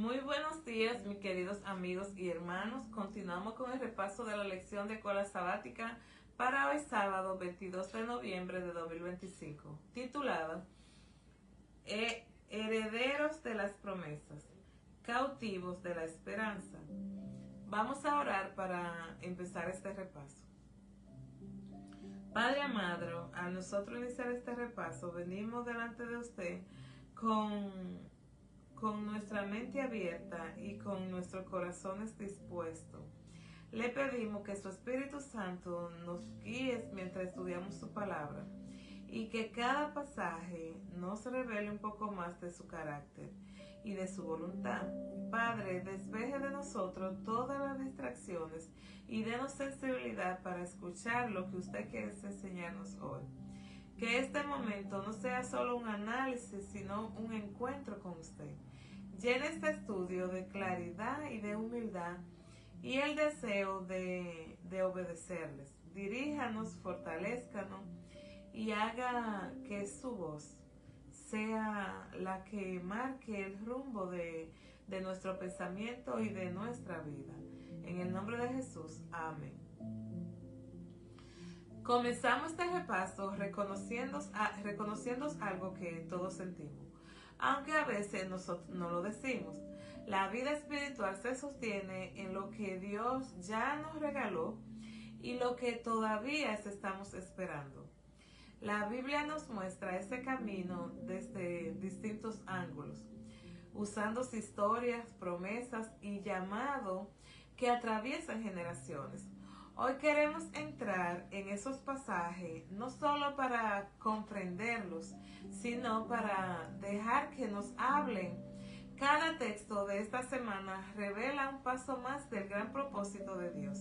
Muy buenos días, mis queridos amigos y hermanos. Continuamos con el repaso de la lección de escuela sabática para hoy sábado 22 de noviembre de 2025, titulada Herederos de las promesas, cautivos de la esperanza. Vamos a orar para empezar este repaso. Padre amado, al nosotros iniciar este repaso, venimos delante de usted con nuestra mente abierta y con nuestros corazones dispuestos. Le pedimos que su Espíritu Santo nos guíe mientras estudiamos su palabra y que cada pasaje nos revele un poco más de su carácter y de su voluntad. Padre, despeje de nosotros todas las distracciones y denos sensibilidad para escuchar lo que usted quiere enseñarnos hoy. Que este momento no sea solo un análisis, sino un encuentro con usted. Llene este estudio de claridad y de humildad y el deseo de obedecerles. Diríjanos, fortalézcanos y haga que su voz sea la que marque el rumbo de nuestro pensamiento y de nuestra vida. En el nombre de Jesús, amén. Comenzamos este repaso reconociendo algo que todos sentimos, aunque a veces nosotros no lo decimos. La vida espiritual se sostiene en lo que Dios ya nos regaló y lo que todavía estamos esperando. La Biblia nos muestra ese camino desde distintos ángulos, usando historias, promesas y llamados que atraviesan generaciones. Hoy queremos entrar en esos pasajes no solo para comprenderlos, sino para dejar que nos hablen. Cada texto de esta semana revela un paso más del gran propósito de Dios.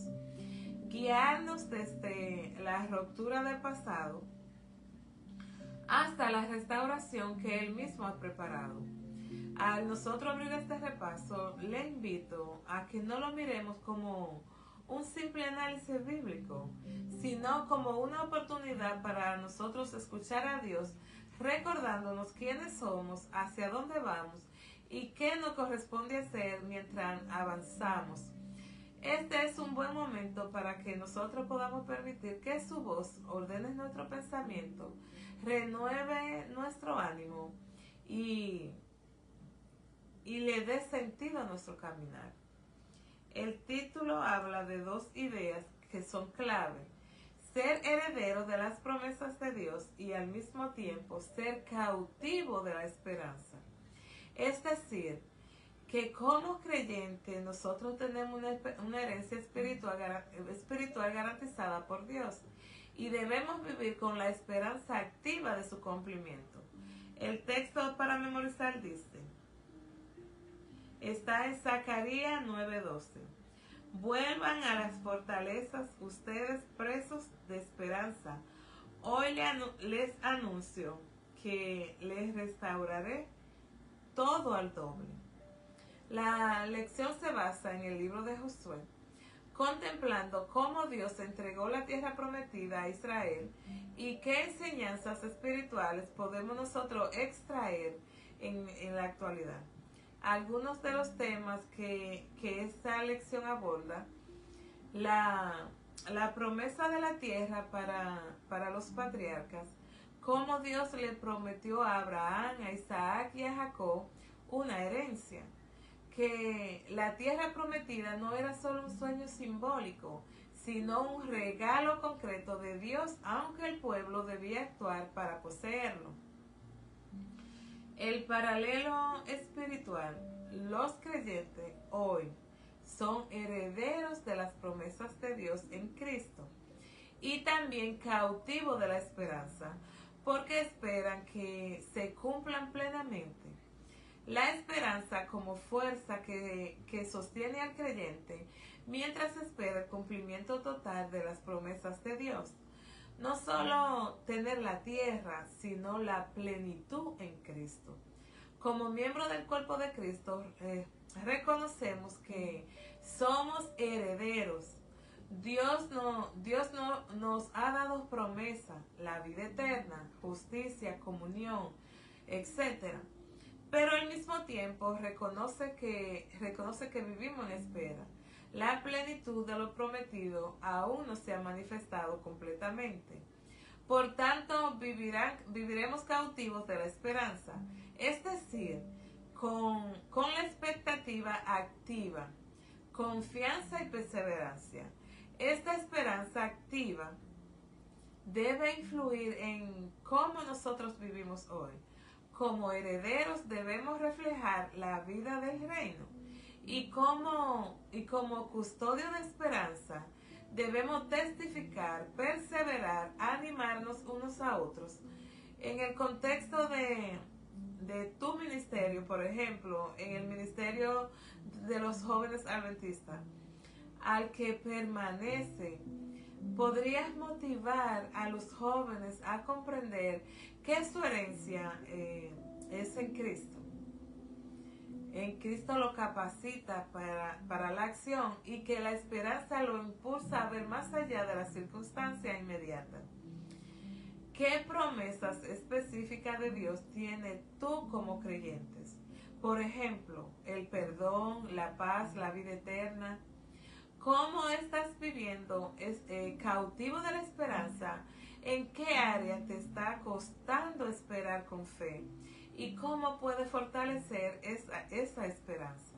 Guiarnos desde la ruptura del pasado hasta la restauración que Él mismo ha preparado. Al nosotros abrir este repaso, le invito a que no lo miremos como un simple análisis bíblico, sino como una oportunidad para nosotros escuchar a Dios, recordándonos quiénes somos, hacia dónde vamos y qué nos corresponde hacer mientras avanzamos. Este es un buen momento para que nosotros podamos permitir que su voz ordene nuestro pensamiento, renueve nuestro ánimo y le dé sentido a nuestro caminar. El título habla de dos ideas que son clave: ser heredero de las promesas de Dios y al mismo tiempo ser cautivo de la esperanza. Es decir, que como creyente nosotros tenemos una herencia espiritual garantizada por Dios y debemos vivir con la esperanza activa de su cumplimiento. El texto para memorizar dice, está en Zacarías 9:12. Vuelvan a las fortalezas ustedes presos de esperanza. Hoy les anuncio que les restauraré todo al doble. La lección se basa en el libro de Josué, contemplando cómo Dios entregó la tierra prometida a Israel y qué enseñanzas espirituales podemos nosotros extraer en la actualidad. Algunos de los temas que esta lección aborda: la promesa de la tierra para los patriarcas, cómo Dios le prometió a Abraham, a Isaac y a Jacob una herencia, que la tierra prometida no era solo un sueño simbólico, sino un regalo concreto de Dios, aunque el pueblo debía actuar para poseerlo. El paralelo espiritual: los creyentes hoy son herederos de las promesas de Dios en Cristo y también cautivos de la esperanza, porque esperan que se cumplan plenamente. La esperanza como fuerza que sostiene al creyente mientras espera el cumplimiento total de las promesas de Dios. No solo tener la tierra, sino la plenitud en Cristo. Como miembro del cuerpo de Cristo, reconocemos que somos herederos. Dios nos ha dado promesa, la vida eterna, justicia, comunión, etc. pero al mismo tiempo reconoce que vivimos en espera. La plenitud de lo prometido aún no se ha manifestado completamente. Por tanto, viviremos cautivos de la esperanza, es decir, con la expectativa activa, confianza y perseverancia. Esta esperanza activa debe influir en cómo nosotros vivimos hoy. Como herederos debemos reflejar la vida del reino y como custodio de esperanza debemos testificar, perseverar, animarnos unos a otros. En el contexto de tu ministerio, por ejemplo, en el ministerio de los jóvenes adventistas, al que permanece, podrías motivar a los jóvenes a comprender que su herencia es en Cristo. En Cristo lo capacita para la acción y que la esperanza lo impulsa a ver más allá de la circunstancia inmediata. ¿Qué promesas específicas de Dios tienes tú como creyentes? Por ejemplo, el perdón, la paz, la vida eterna. ¿Cómo estás viviendo cautivo de la esperanza? ¿En qué área te está costando esperar con fe? ¿Y cómo puedes fortalecer esa esperanza?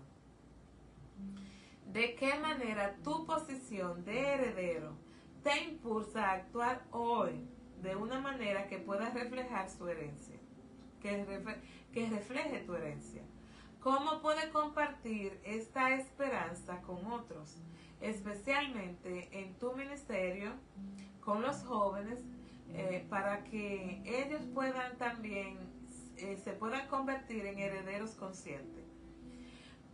¿De qué manera tu posición de heredero te impulsa a actuar hoy de una manera que pueda reflejar su herencia? Que refleje tu herencia. ¿Cómo puedes compartir esta esperanza con otros? Especialmente en tu ministerio, con los jóvenes, para que ellos puedan también, se puedan convertir en herederos conscientes.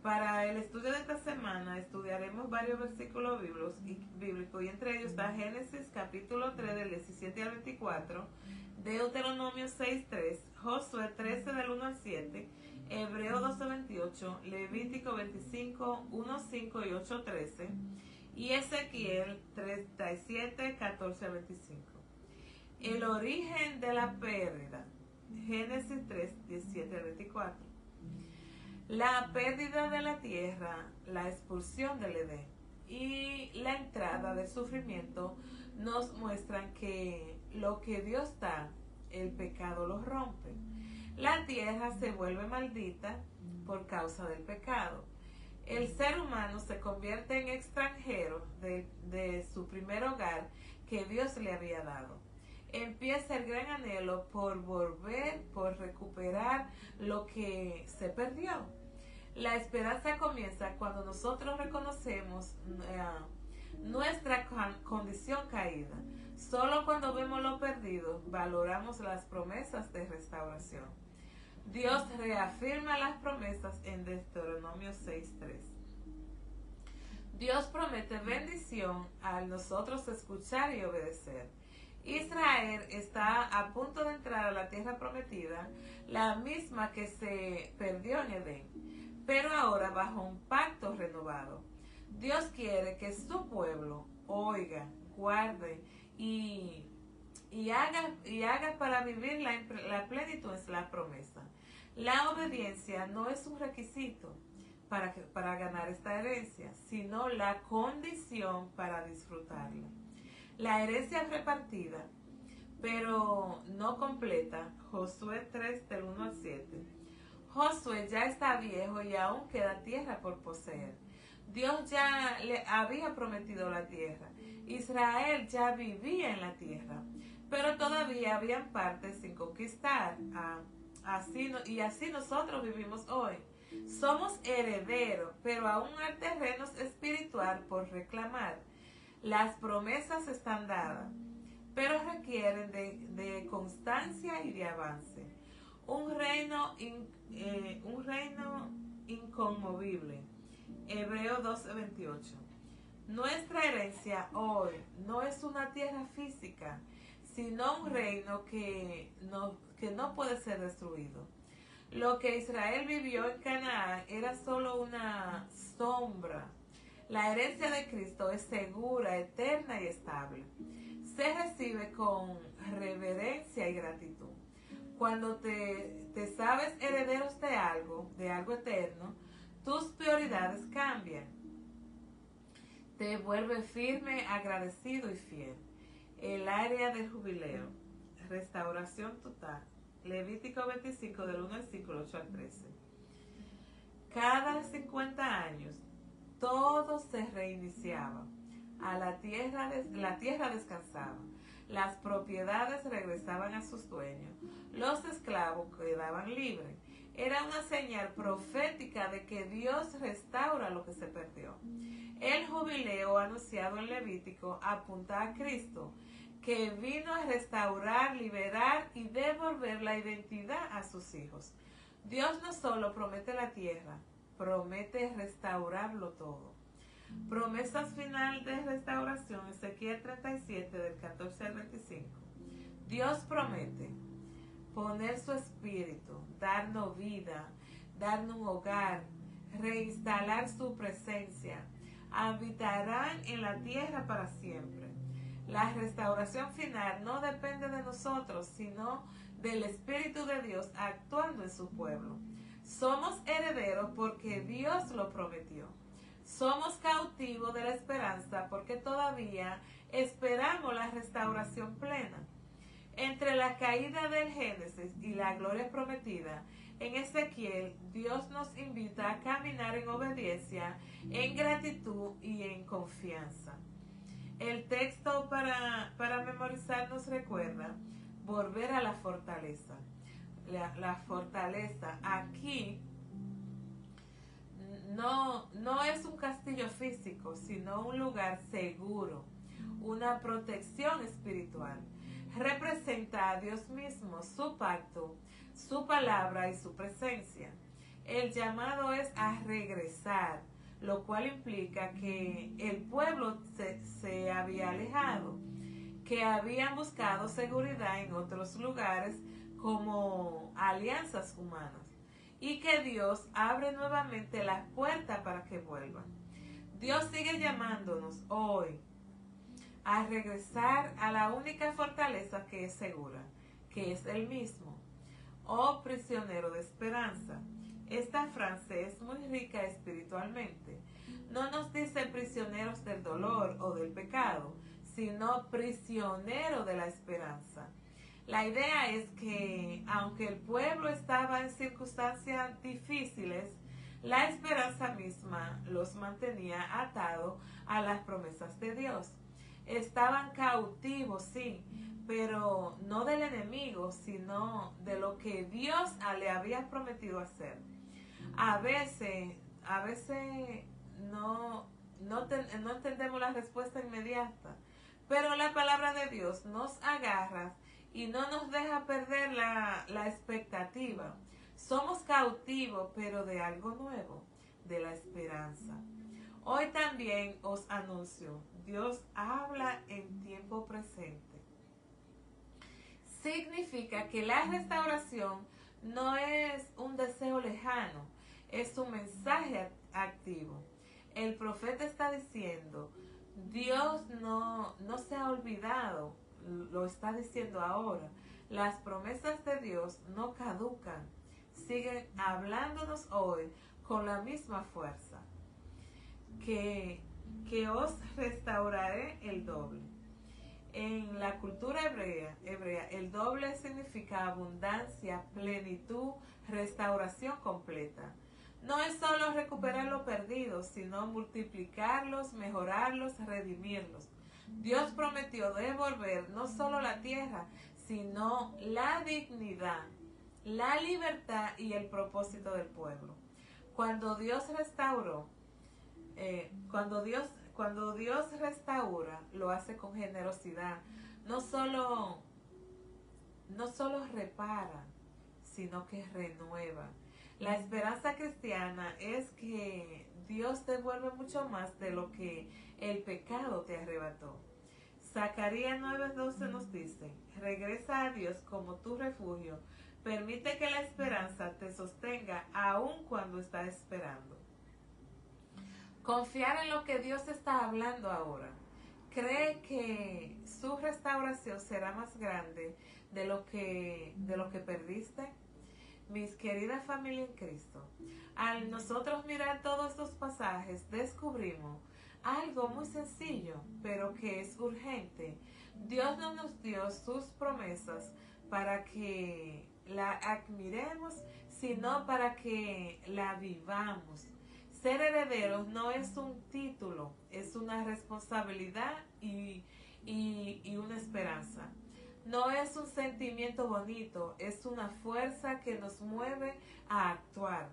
Para el estudio de esta semana estudiaremos varios versículos bíblicos y entre ellos está Génesis capítulo 3 del 17 al 24, Deuteronomio 6:3, Josué 13 del 1 al 7, Hebreo 12:28, Levítico 25, 1:5 y 8:13 y Ezequiel 37, 14 al 25. El origen de la pérdida, Génesis 3, 17 al 24. La pérdida de la tierra, la expulsión del Edén y la entrada del sufrimiento nos muestran que lo que Dios da, el pecado lo rompe. La tierra se vuelve maldita por causa del pecado. El ser humano se convierte en extranjero de su primer hogar que Dios le había dado. Empieza el gran anhelo por volver, por recuperar lo que se perdió. La esperanza comienza cuando nosotros reconocemos nuestra condición caída. Solo cuando vemos lo perdido, valoramos las promesas de restauración. Dios reafirma las promesas en Deuteronomio 6:3. Dios promete bendición al nosotros escuchar y obedecer. Israel está a punto de entrar a la tierra prometida, la misma que se perdió en Edén, pero ahora bajo un pacto renovado. Dios quiere que su pueblo oiga, guarde y haga para vivir la plenitud de la promesa. La obediencia no es un requisito para ganar esta herencia, sino la condición para disfrutarla. La herencia repartida, pero no completa, Josué 3 del 1 al 7. Josué ya está viejo y aún queda tierra por poseer. Dios ya le había prometido la tierra. Israel ya vivía en la tierra, pero todavía habían partes sin conquistar. Así nosotros vivimos hoy. Somos herederos, pero aún hay terrenos espiritual por reclamar. Las promesas están dadas, pero requieren de constancia y de avance. Un reino inconmovible. Hebreo 12:28. Nuestra herencia hoy no es una tierra física, sino un reino que no puede ser destruido. Lo que Israel vivió en Canaán era solo una sombra. La herencia de Cristo es segura, eterna y estable. Se recibe con reverencia y gratitud. Cuando te sabes herederos de algo eterno, tus prioridades cambian. Te vuelve firme, agradecido y fiel. El área del jubileo. Restauración total. Levítico 25 del 1 versículo 8 al 13. Cada 50 años todo se reiniciaba. La tierra descansaba. Las propiedades regresaban a sus dueños. Los esclavos quedaban libres. Era una señal profética de que Dios restaura lo que se perdió. El jubileo anunciado en Levítico apunta a Cristo, que vino a restaurar, liberar y devolver la identidad a sus hijos. Dios no solo promete la tierra, promete restaurarlo todo. Promesas final de restauración, Ezequiel 37 del 14 al 25. Dios promete poner su espíritu, darnos vida, darnos un hogar, reinstalar su presencia. Habitarán en la tierra para siempre. La restauración final no depende de nosotros, sino del Espíritu de Dios actuando en su pueblo. Somos herederos porque Dios lo prometió. Somos cautivos de la esperanza porque todavía esperamos la restauración plena. Entre la caída del Génesis y la gloria prometida, en Ezequiel, Dios nos invita a caminar en obediencia, en gratitud y en confianza. El texto para memorizar nos recuerda volver a la fortaleza. La fortaleza aquí no es un castillo físico, sino un lugar seguro, una protección espiritual. Representa a Dios mismo, su pacto, su palabra y su presencia. El llamado es a regresar, lo cual implica que el pueblo se había alejado, que habían buscado seguridad en otros lugares como alianzas humanas, y que Dios abre nuevamente las puertas para que vuelvan. Dios sigue llamándonos hoy a regresar a la única fortaleza que es segura, que es Él mismo. Oh prisionero de esperanza. Esta frase es muy rica espiritualmente. No nos dice prisioneros del dolor o del pecado, sino prisionero de la esperanza. La idea es que, aunque el pueblo estaba en circunstancias difíciles, la esperanza misma los mantenía atados a las promesas de Dios. Estaban cautivos, sí, pero no del enemigo, sino de lo que Dios le había prometido hacer. A veces no entendemos la respuesta inmediata, pero la palabra de Dios nos agarra y no nos deja perder la expectativa. Somos cautivos, pero de algo nuevo, de la esperanza. Hoy también os anuncio, Dios habla en tiempo presente. Significa que la restauración no es un deseo lejano, es un mensaje activo. El profeta está diciendo, Dios no se ha olvidado, lo está diciendo ahora. Las promesas de Dios no caducan, siguen hablándonos hoy con la misma fuerza. Que os restauraré el doble. En la cultura hebrea, el doble significa abundancia, plenitud, restauración completa. No es solo recuperar lo perdido, sino multiplicarlos, mejorarlos, redimirlos. Dios prometió devolver no solo la tierra, sino la dignidad, la libertad y el propósito del pueblo. Cuando Dios restauró, cuando Dios restaura, lo hace con generosidad. No solo repara, sino que renueva. La esperanza cristiana es que Dios devuelve mucho más de lo que el pecado te arrebató. Zacarías 9:12 nos dice, regresa a Dios como tu refugio, permite que la esperanza te sostenga aun cuando estás esperando. Confiar en lo que Dios está hablando ahora. cree que su restauración será más grande de lo que perdiste. Mis queridas familia en Cristo, al nosotros mirar todos estos pasajes, descubrimos algo muy sencillo, pero que es urgente. Dios no nos dio sus promesas para que la admiremos, sino para que la vivamos. Ser herederos no es un título, es una responsabilidad y una esperanza. No es un sentimiento bonito, es una fuerza que nos mueve a actuar.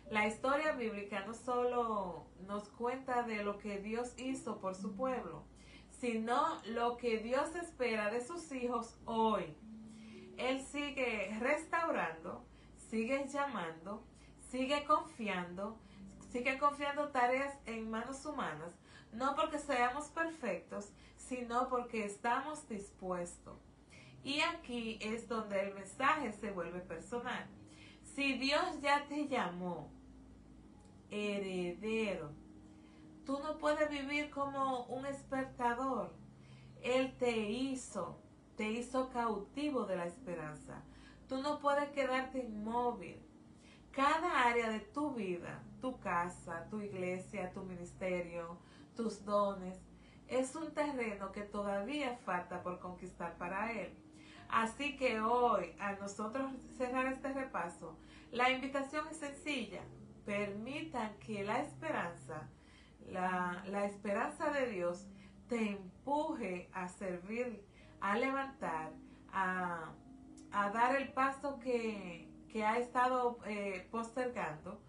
La historia bíblica no solo nos cuenta de lo que Dios hizo por su pueblo, sino lo que Dios espera de sus hijos hoy. Él sigue restaurando, sigue llamando, sigue confiando tareas en manos humanas, no porque seamos perfectos, sino porque estamos dispuestos. Y aquí es donde el mensaje se vuelve personal. Si Dios ya te llamó heredero, tú no puedes vivir como un espectador. Él te hizo cautivo de la esperanza. Tú no puedes quedarte inmóvil. Cada área de tu vida, tu casa, tu iglesia, tu ministerio, tus dones, es un terreno que todavía falta por conquistar para Él. Así que hoy, a nosotros cerrar este repaso, la invitación es sencilla. Permitan que la esperanza de Dios te empuje a servir, a levantar, a, a dar el paso que ha estado postergando.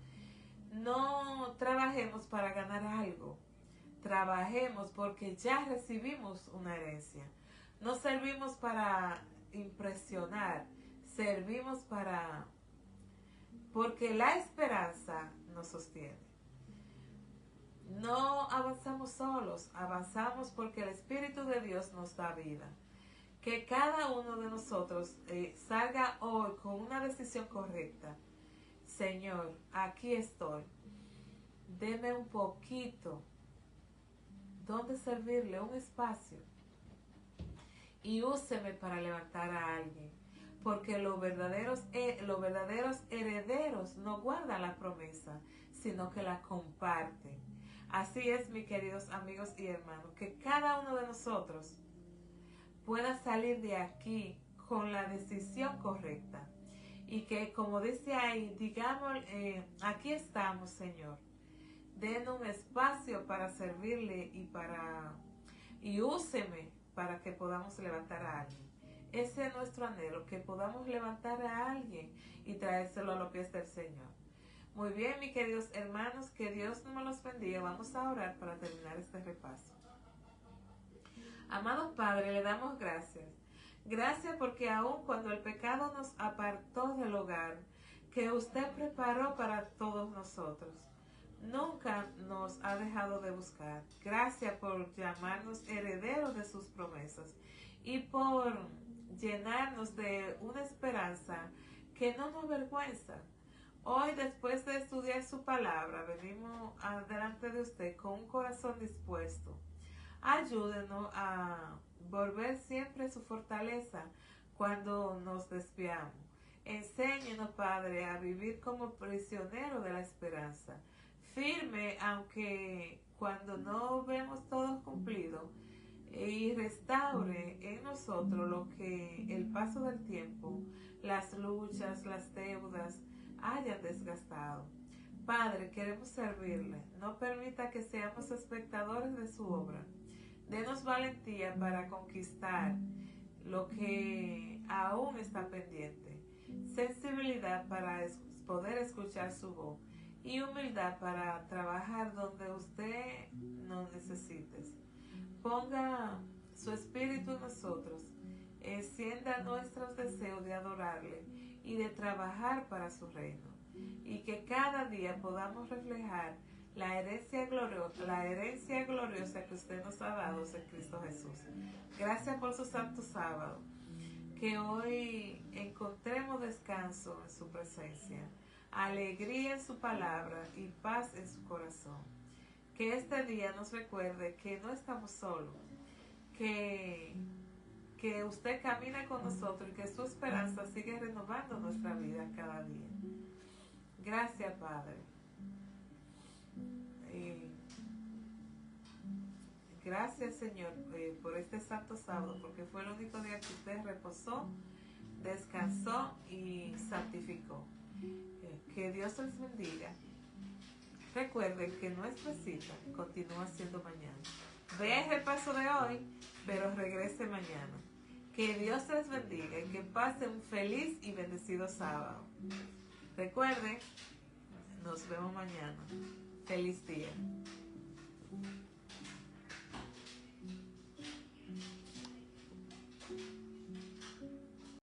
No trabajemos para ganar algo, trabajemos porque ya recibimos una herencia. No servimos para impresionar, servimos porque la esperanza nos sostiene. No avanzamos solos, avanzamos porque el Espíritu de Dios nos da vida. Que cada uno de nosotros salga hoy con una decisión correcta. Señor, aquí estoy. Deme un poquito donde servirle, un espacio. Y úseme para levantar a alguien. Porque los verdaderos herederos no guardan la promesa, sino que la comparten. Así es, mis queridos amigos y hermanos, que cada uno de nosotros pueda salir de aquí con la decisión correcta. Y que, como dice ahí, digamos, aquí estamos, Señor. Den un espacio para servirle y úseme para que podamos levantar a alguien. Ese es nuestro anhelo, que podamos levantar a alguien y traérselo a los pies del Señor. Muy bien, mis queridos hermanos, que Dios nos los bendiga. Vamos a orar para terminar este repaso. Amado Padre, le damos gracias. Gracias porque aun cuando el pecado nos apartó del hogar que usted preparó para todos nosotros, nunca nos ha dejado de buscar. Gracias por llamarnos herederos de sus promesas y por llenarnos de una esperanza que no nos avergüenza. Hoy, después de estudiar su palabra, venimos delante de usted con un corazón dispuesto. Ayúdenos a volver siempre su fortaleza cuando nos desviamos. Enséñenos, Padre, a vivir como prisioneros de la esperanza. Firme, aunque cuando no vemos todo cumplido, y restaure en nosotros lo que el paso del tiempo, las luchas, las deudas hayan desgastado. Padre, queremos servirle. No permita que seamos espectadores de su obra. Denos valentía para conquistar lo que aún está pendiente. Sensibilidad para poder escuchar su voz. Y humildad para trabajar donde usted nos necesite. Ponga su espíritu en nosotros. Encienda nuestros deseos de adorarle y de trabajar para su reino. Y que cada día podamos reflejar la herencia gloriosa que usted nos ha dado en Cristo Jesús. Gracias por su santo sábado. Que hoy encontremos descanso en su presencia, alegría en su palabra y paz en su corazón. Que este día nos recuerde que no estamos solos, que usted camina con nosotros y que su esperanza sigue renovando nuestra vida cada día. Gracias, Padre. Gracias, Señor, por este santo sábado, porque fue el único día que usted reposó, descansó y santificó. Que Dios les bendiga. Recuerden que nuestra cita continúa siendo mañana. Vea el repaso de hoy, pero regrese mañana. Que Dios les bendiga y que pasen un feliz y bendecido sábado. Recuerden, nos vemos mañana. Feliz día.